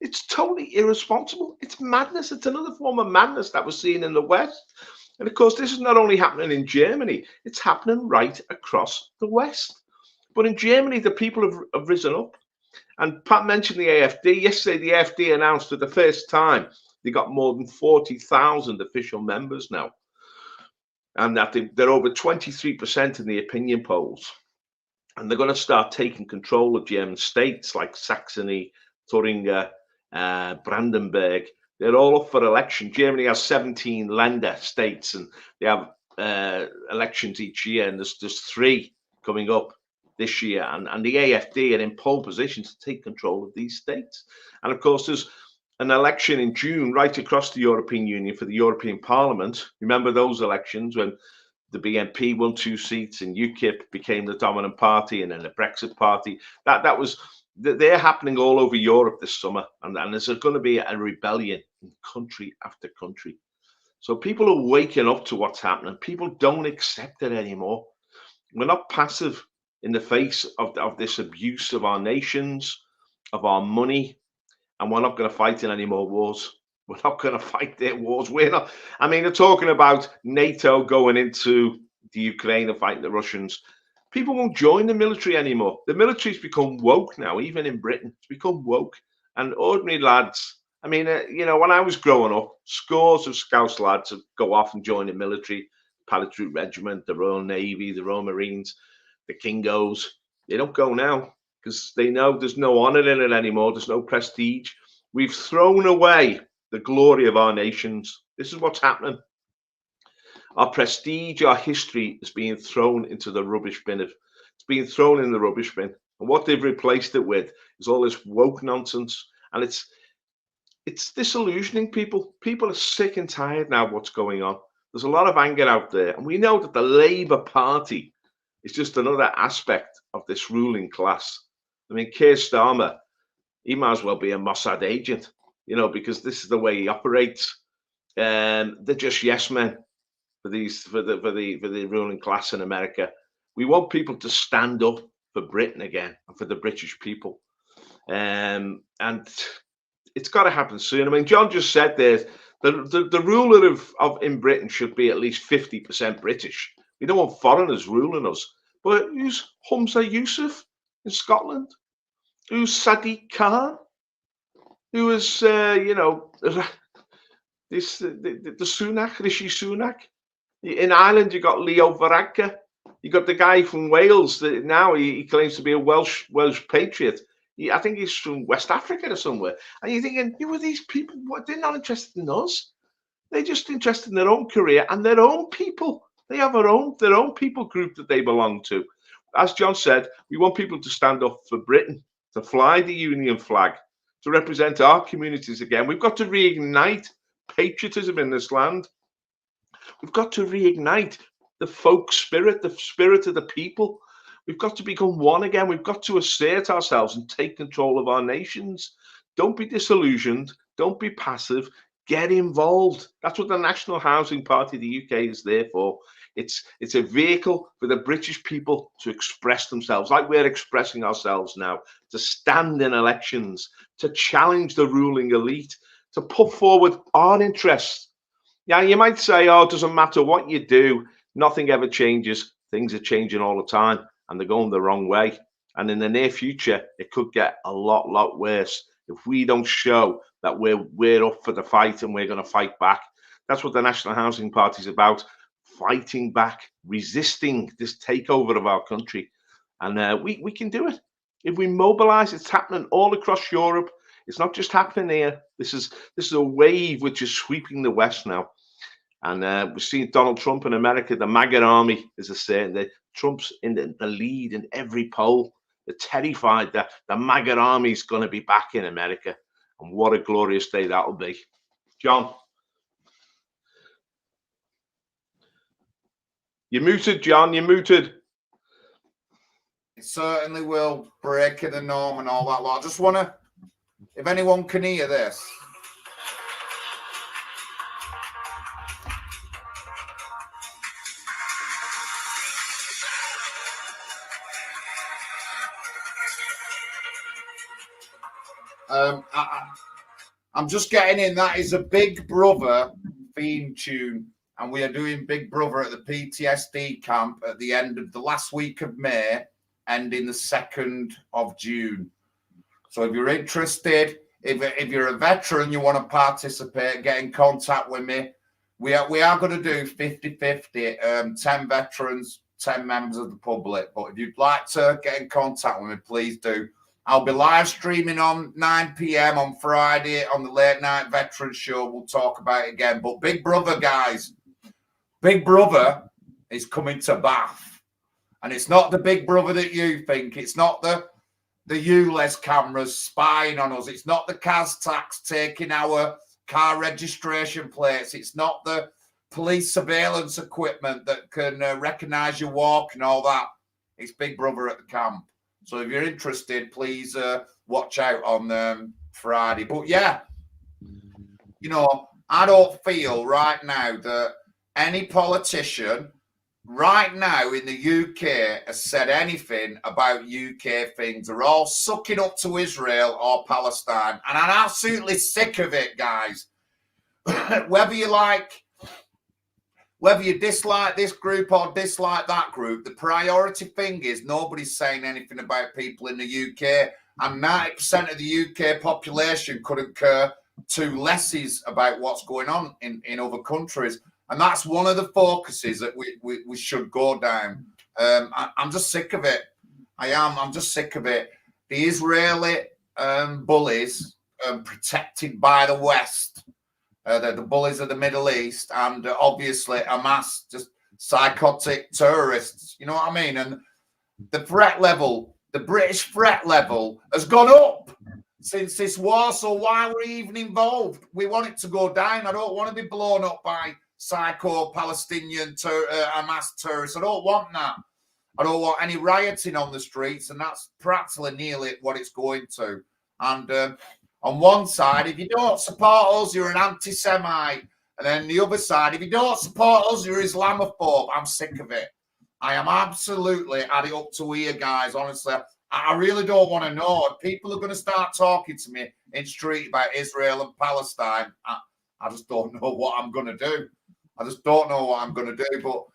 S3: it's totally irresponsible. It's madness. It's another form of madness that we're seeing in the West. And of course, this is not only happening in Germany, it's happening right across the West. But in Germany, the people have risen up. And Pat mentioned the AfD. Yesterday, the AfD announced for the first time they got more than 40,000 official members now. And that they're over 23% in the opinion polls. And they're going to start taking control of German states like Saxony, Thuringia, Brandenburg. They're all up for election. Germany has 17 Länder states, and they have elections each year. And there's 3 coming up this year, and the AfD are in pole position to take control of these states. And of course, there's an election in June right across the European Union for the European Parliament. Remember those elections when the BNP won 2 seats and UKIP became the dominant party, and then the Brexit party. They're happening all over Europe this summer, and there's going to be a rebellion in country after country. So people are waking up to what's happening. People don't accept it anymore. We're not passive in the face of this abuse of our nations, of our money, and we're not going to fight in any more wars. We're not going to fight their wars. We're not. I mean, they're talking about NATO going into the Ukraine and fighting the Russians. People won't join the military anymore. The military's become woke now, even in Britain. It's become woke. And ordinary lads, I mean, when I was growing up, scores of Scouse lads would go off and join the military, Patriot Regiment, the Royal Navy, the Royal Marines, the Kingos. They don't go now because they know there's no honor in it anymore. There's no prestige. We've thrown away the glory of our nations. This is what's happening. Our prestige, our history is being thrown into the rubbish bin. It's being thrown in the rubbish bin. And what they've replaced it with is all this woke nonsense. And it's disillusioning people. People are sick and tired now of what's going on. There's a lot of anger out there. And we know that the Labour Party is just another aspect of this ruling class. I mean, Keir Starmer, he might as well be a Mossad agent, because this is the way he operates. They're just yes men for the ruling class in America. We want people to stand up for Britain again and for the British people. And it's got to happen soon. I mean, John just said there, the ruler in Britain should be at least 50% British. We don't want foreigners ruling us. But who's Humza Yousaf? in Scotland? Who's Sadiq Khan? Who is, the Sunak, Rishi Sunak? In Ireland, you got Leo Varadkar. You got the guy from Wales that now he claims to be a Welsh patriot. I think he's from West Africa or somewhere. And you're thinking, who are these people? What? They're not interested in us. They're just interested in their own career and their own people. They have their own people group that they belong to. As John said, we want people to stand up for Britain, to fly the Union flag, to represent our communities again. We've got to reignite patriotism in this land. We've got to reignite the folk spirit, the spirit of the people. We've got to become one again. We've got to assert ourselves and take control of our nations. Don't be disillusioned. Don't be passive. Get involved. That's what the National Housing Party of the UK is there for. It's a vehicle for the British people to express themselves, like we're expressing ourselves now, to stand in elections, to challenge the ruling elite, to put forward our interests. Yeah, you might say, oh, it doesn't matter what you do. Nothing ever changes. Things are changing all the time, and they're going the wrong way. And in the near future, it could get a lot worse if we don't show that we're up for the fight and we're going to fight back. That's what the National Housing Party is about, fighting back, resisting this takeover of our country. And we can do it. If we mobilize, it's happening all across Europe. It's not just happening here. This is a wave which is sweeping the West now. And we're seeing Donald Trump in America. The MAGA army is saying that Trump's in the lead in every poll. They're terrified that the MAGA army is going to be back in America. And what a glorious day that'll be. John. You're muted, John. You're muted.
S1: It certainly will break the norm and all that lot. I just want to, if anyone can hear this. I'm just getting in. That is a Big Brother theme tune, and we are doing Big Brother at the PTSD camp at the end of the last week of May, ending the 2nd of June. So if you're interested, if you're a veteran, you want to participate, get in contact with me. We are going to do 50-50, 10 veterans, 10 members of the public. But if you'd like to get in contact with me, please do. I'll be live streaming on 9 p.m. on Friday on the Late Night Veterans Show. We'll talk about it again. But Big Brother, guys, Big Brother is coming to Bath. And it's not the Big Brother that you think. It's not the ULEZ cameras spying on us. It's not the Kaztax taking our car registration plates. It's not the police surveillance equipment that can recognize your walk and all that. It's Big Brother at the camp. So if you're interested, please watch out on Friday. But yeah, I don't feel right now that any politician right now in the UK has said anything about UK things. They're all sucking up to Israel or Palestine. And I'm absolutely sick of it, guys. Whether you dislike this group or dislike that group, the priority thing is nobody's saying anything about people in the UK. And 90% of the UK population couldn't care two lesses about what's going on in other countries. And that's one of the focuses that we should go down. I'm just sick of it. I'm just sick of it. The Israeli bullies protected by the West. The bullies of the Middle East, and obviously Hamas, just psychotic terrorists. You know what I mean? And the threat level, the British threat level, has gone up since this war. So why are we even involved? We want it to go down. I don't want to be blown up by psycho Palestinian Hamas terrorists. I don't want that. I don't want any rioting on the streets, and that's practically nearly what it's going to. And on one side, if you don't support us, you're an anti-Semite. And then the other side, if you don't support us, you're Islamophobe. I'm sick of it. I am absolutely had it up to here, guys. Honestly, I really don't want to know. If people are going to start talking to me in the street about Israel and Palestine, I just don't know what I'm going to do. I just don't know what I'm going to do. But,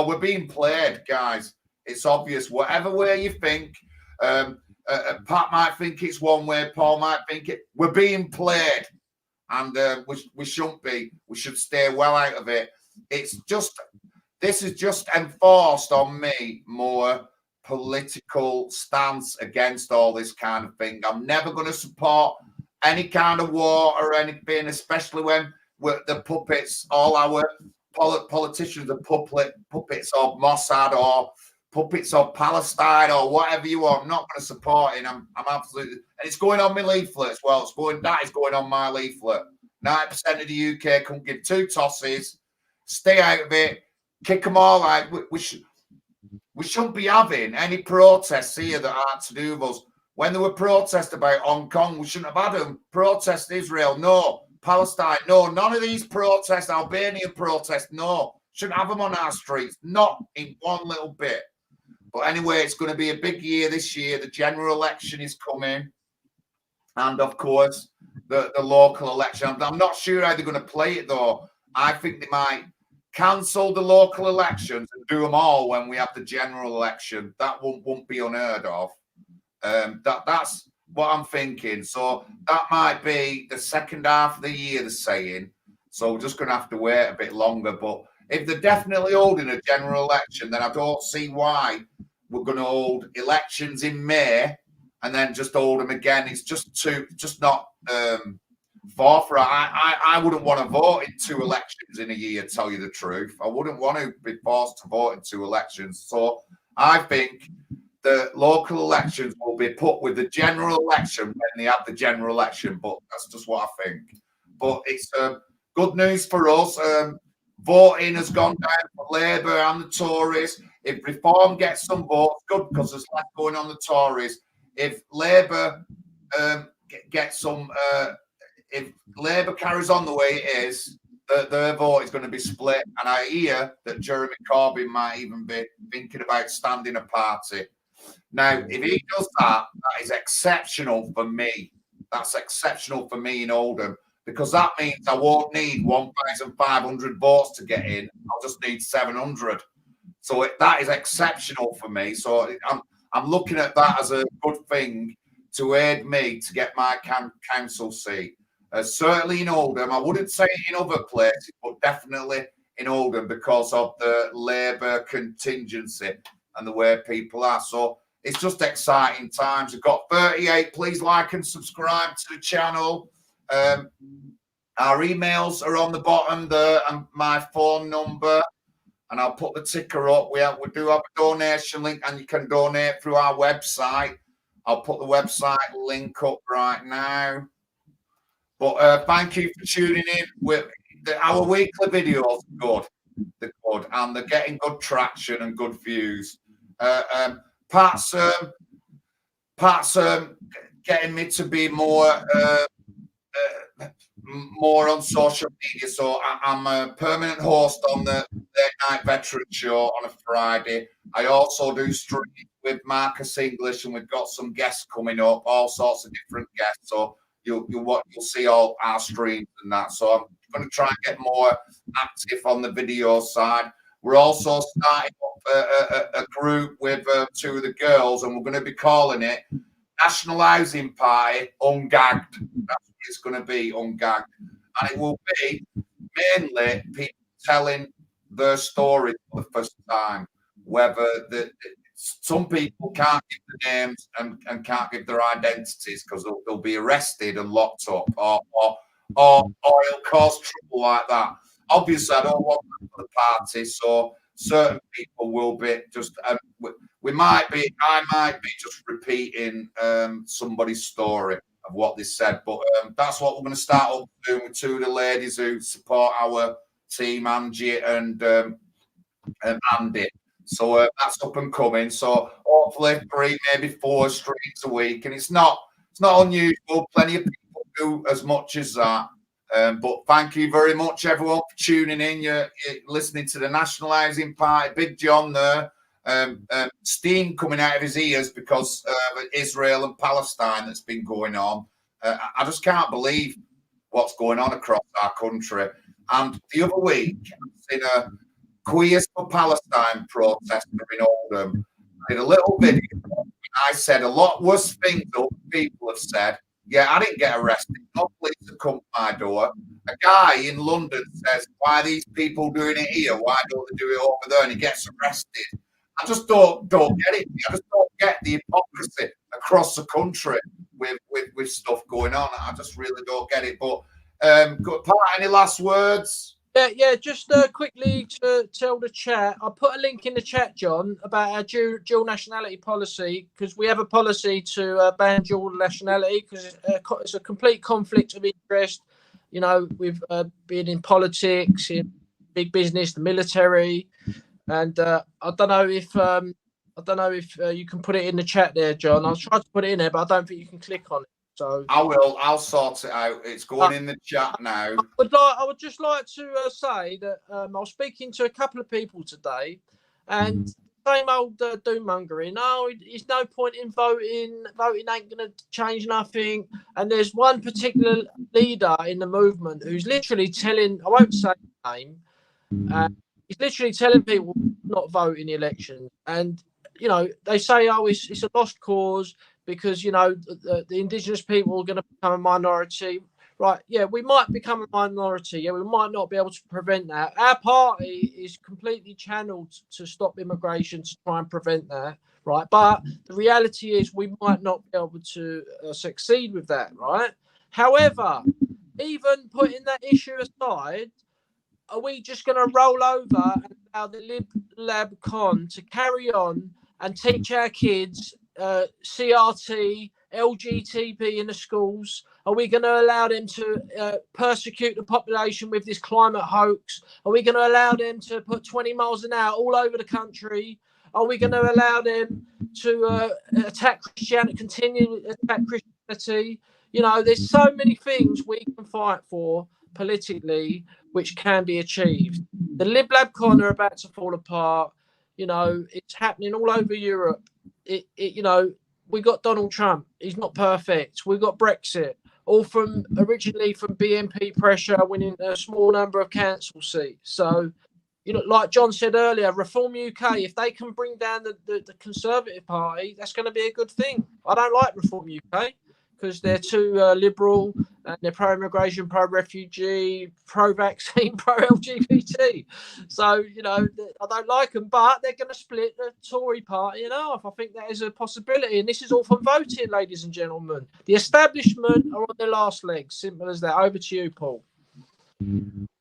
S1: we're being played, guys. It's obvious. Whatever way you think, Pat might think it's one way, Paul might think it. We're being played, and we shouldn't be. We should stay well out of it. This is just enforced on me more political stance against all this kind of thing. I'm never going to support any kind of war or anything, especially when the puppets, all our politicians are puppets of Mossad or puppets of Palestine or whatever you want. I'm not going to support it. I'm absolutely, and it's going on my leaflet as well. That is going on my leaflet. 90% of the UK couldn't give two tosses. Stay out of it. Kick them all out. We shouldn't be having any protests here that aren't to do with us. When there were protests about Hong Kong, we shouldn't have had them. Protest Israel, no. Palestine, no. None of these protests, Albanian protests, no. Shouldn't have them on our streets. Not in one little bit. But anyway, it's going to be a big year this year. The general election is coming. And, of course, the local election. I'm not sure how they're going to play it, though. I think they might cancel the local elections and do them all when we have the general election. That won't be unheard of. That's what I'm thinking. So that might be the second half of the year, they're saying. So we're just going to have to wait a bit longer. But if they're definitely holding a general election, then I don't see why we're going to hold elections in May and then just hold them again. It's just not forthright. I wouldn't want to vote in two elections in a year, to tell you the truth. I wouldn't want to be forced to vote in two elections. So I think the local elections will be put with the general election when they have the general election. But that's just what I think. But it's good news for us. Voting has gone down for Labour and the Tories. If Reform gets some votes, good, because there's less going on the Tories. If Labour gets some, if Labour carries on the way it is, their vote is going to be split. And I hear that Jeremy Corbyn might even be thinking about standing a party. Now, if he does that, that is exceptional for me. That's exceptional for me in Oldham, because that means I won't need 1,500 votes to get in. I'll just need 700. So that is exceptional for me. So I'm looking at that as a good thing to aid me to get my council seat. Certainly in Oldham. I wouldn't say in other places, but definitely in Oldham because of the Labour contingency and the way people are. So it's just exciting times. We've got 38. Please like and subscribe to the channel. Our emails are on the bottom there and my phone number. And I'll put the ticker up. We do have a donation link and you can donate through our website. I'll put the website link up right now. But thank you for tuning in. Our weekly videos are good. They're good. And they're getting good traction and good views. Pat's getting me to be more on social media. So I'm a permanent host on the Late Night Veteran Show on a Friday. I also do streams with Marcus English, and we've got some guests coming up, all sorts of different guests. So you'll see all our streams and that. So I'm going to try and get more active on the video side. We're also starting up a group with two of the girls, and we're going to be calling it National Housing Party Ungagged. That's what it's going to be, Ungagged. And it will be mainly people telling their story for the first time, whether some people can't give the names and can't give their identities because they'll be arrested and locked up or it'll cause trouble like that. Obviously, I don't want that for the party, so certain people will be just I might be just repeating somebody's story of what they said, but that's what we're going to start up doing with two of the ladies who support our team, Angie and Andy. So that's up and coming. So hopefully 3, maybe 4 streams a week, and it's not unusual. Plenty of people do as much as that. But thank you very much, everyone, for tuning in. You're listening to the National Housing Party. Big John there. Steam coming out of his ears because of Israel and Palestine that's been going on. I just can't believe what's going on across our country. And the other week, I was in a Queers for Palestine protester in Oldham. I did a little video. I said a lot worse things other people have said. Yeah, I didn't get arrested. No police have come to my door. A guy in London says, why are these people doing it here? Why don't they do it over there? And he gets arrested. I just don't get it. I just don't get the hypocrisy across the country with stuff going on. I just really don't get it. But Pat, any last words?
S2: Yeah, just quickly to tell the chat, I put a link in the chat, John, about our dual nationality policy, because we have a policy to ban dual nationality because it's a complete conflict of interest, you know, with being in politics, in big business, the military, and I don't know if you can put it in the chat there, John. I'll try to put it in there, but I don't think you can click on it. So
S1: I will. I'll sort it out. It's going in the chat now.
S2: I would just like to say that I was speaking to a couple of people today, and same old doom mongering. No, there's no point in voting. Voting ain't going to change nothing. And there's one particular leader in the movement who's literally telling, I won't say his name, he's literally telling people not vote in the election. And, you know, they say, oh, it's a lost cause because, you know, the indigenous people are going to become a minority. Right, yeah, we might become a minority. Yeah, we might not be able to prevent that. Our party is completely channeled to stop immigration to try and prevent that, right? But the reality is we might not be able to succeed with that, right? However, even putting that issue aside, are we just going to roll over and allow the Lib Lab Con to carry on and teach our kids CRT, LGTB in the schools? Are we going to allow them to persecute the population with this climate hoax? Are we going to allow them to put 20 miles an hour all over the country? Are we going to allow them to attack Christianity, continue to attack Christianity? You know, there's so many things we can fight for politically which can be achieved. The Lib Lab Con are about to fall apart. You know, it's happening all over Europe. You know, we got Donald Trump. He's not perfect. We got Brexit, all from originally from BNP pressure, winning a small number of council seats. So, you know, like John said earlier, Reform UK, if they can bring down the Conservative Party, that's going to be a good thing. I don't like Reform UK because they're too liberal and they're pro-immigration, pro-refugee, pro-vaccine, pro-LGBT. So, you know, I don't like them, but they're going to split the Tory party in half. I think that is a possibility. And this is all from voting, ladies and gentlemen. The establishment are on their last legs. Simple as that. Over to you, Paul.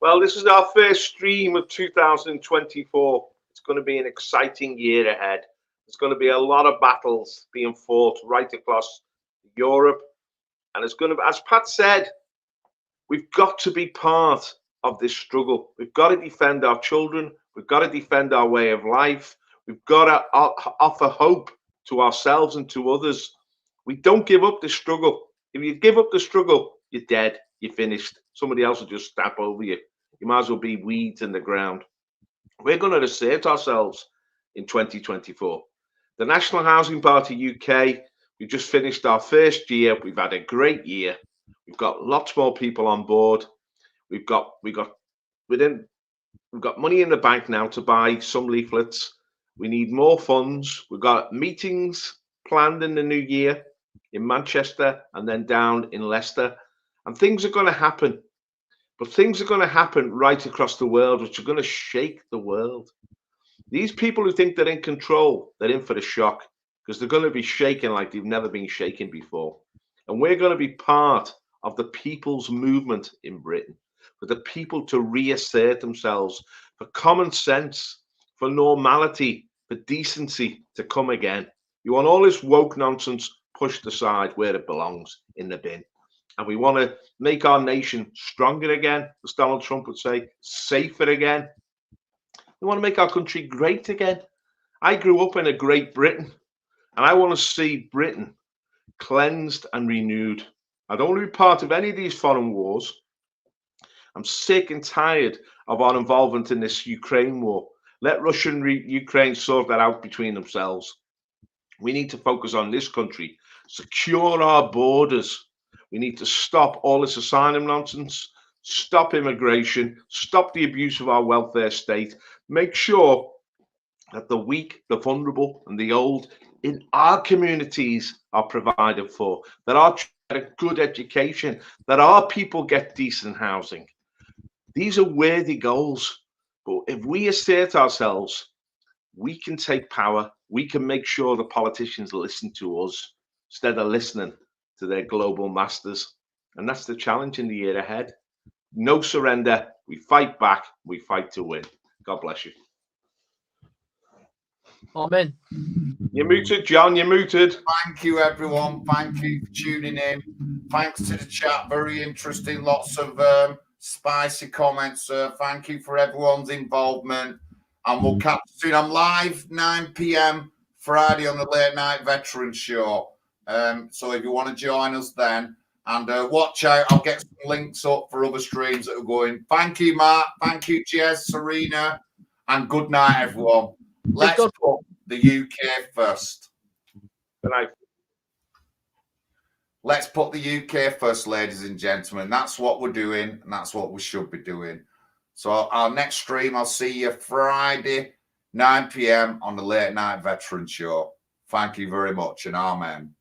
S3: Well, this is our first stream of 2024. It's going to be an exciting year ahead. There's going to be a lot of battles being fought right across Europe. And it's going to, as Pat said, we've got to be part of this struggle. We've got to defend our children. We've got to defend our way of life. We've got to offer hope to ourselves and to others. We don't give up the struggle. If you give up the struggle, you're dead. You're finished. Somebody else will just step over you. You might as well be weeds in the ground. We're going to assert ourselves in 2024. The National Housing Party UK, we just finished our first year. We've had a great year. We've got lots more people on board. We've got money in the bank now to buy some leaflets. We need more funds. We've got meetings planned in the new year in Manchester and then down in Leicester. And things are going to happen. But things are going to happen right across the world, which are going to shake the world. These people who think they're in control, they're in for the shock, because they're going to be shaken like they've never been shaken before. And we're going to be part of the people's movement in Britain, for the people to reassert themselves, for common sense, for normality, for decency to come again. You want all this woke nonsense pushed aside where it belongs, in the bin. And we want to make our nation stronger again, as Donald Trump would say, safer again. We want to make our country great again. I grew up in a great Britain, and I want to see Britain cleansed and renewed. I don't want to be part of any of these foreign wars. I'm sick and tired of our involvement in this Ukraine war. Let Russia and Ukraine sort that out between themselves. We need to focus on this country, secure our borders. We need to stop all this asylum nonsense, stop immigration, stop the abuse of our welfare state, make sure that the weak, the vulnerable, and the old in our communities are provided for, that our children get a good education, that our people get decent housing. These are worthy goals. But if we assert ourselves, we can take power. We can make sure the politicians listen to us instead of listening to their global masters. And that's the challenge in the year ahead. No surrender. We fight back. We fight to win. God bless you.
S2: Amen.
S3: You're muted, John. You're muted.
S1: Thank you, everyone. Thank you for tuning in. Thanks to the chat. Very interesting. Lots of spicy comments. Thank you for everyone's involvement. And we'll catch you soon. I'm live 9 p.m. Friday on the Late Night Veteran Show. So if you want to join us then, and watch out, I'll get some links up for other streams that are going. Thank you, Mark. Thank you, Jez, Serena. And good night, everyone. Let's put the UK first.
S3: Good night.
S1: Let's put the UK first, ladies and gentlemen. That's what we're doing, and that's what we should be doing. So our next stream, I'll see you Friday, 9 p.m. on the Late Night Veteran Show. Thank you very much, and amen.